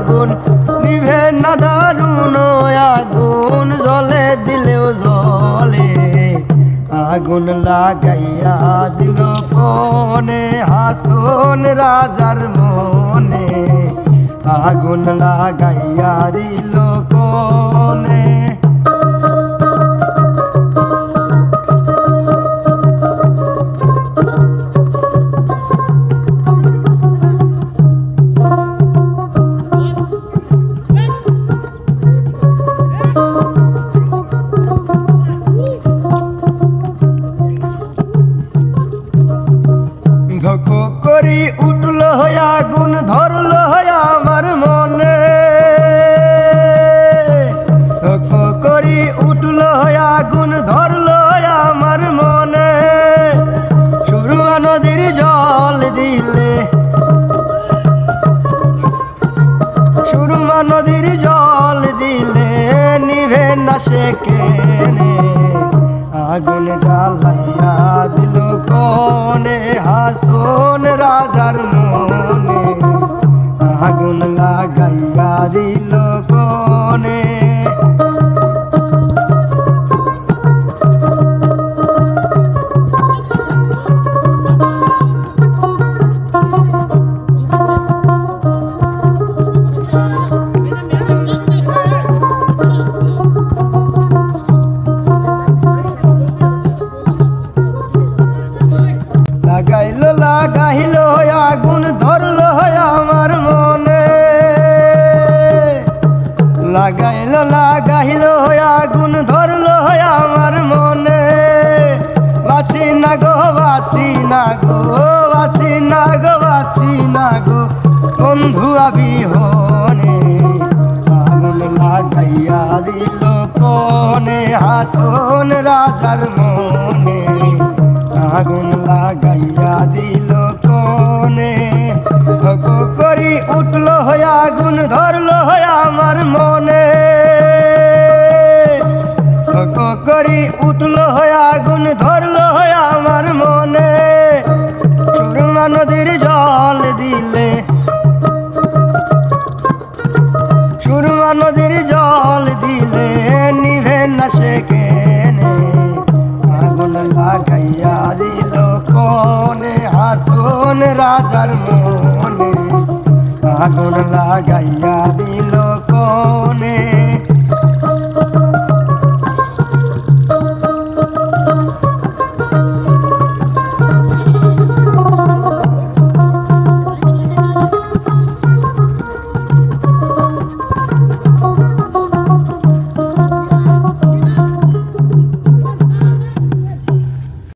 আগুন নিভে না দারুণ আগুন জলে দিলেও জলে আগুন লাগাইয়া দিল কোনে হাসন রাজার মনে আগুন লাগাইয়া দিল কোনে ধক করি উঠল আগুন ধরল আমার মনে ধক করি উঠল আগুন ধরল আমার মনে সুরমা নদীর জল দিলে সুরমা নদীর জল দিলে নিভে না সে কেনে আগুন জ্বালাইয়া দিল কোনে হাসন রাজার মনে আগুন লাগাইয়া দিল কোনে লাগাইল আগুন ধরল আমার মনে লাগাইল আগুন ধরল আমার মনে বাঁচি না গো বাঁচি না গো বাঁচি না গো বাঁচি না গো বন্ধু বিহনে আগুন লাগাইয়া দিল কোনে হাসন রাজার মনে আগুন লাগাইয়া দিল কোনে ধক করি উঠল আগুন ধরল আমার মনে ধক করি উঠল আগুন ধরল আমার মনে সুরমা নদীর জল দিলে সুরমা নদীর জল দিলে নিভে না সে কেনে আগুন লাগাইয়া দিল কোনে হাসন রাজার মনে আগুন লাগাইয়া দিল কোনে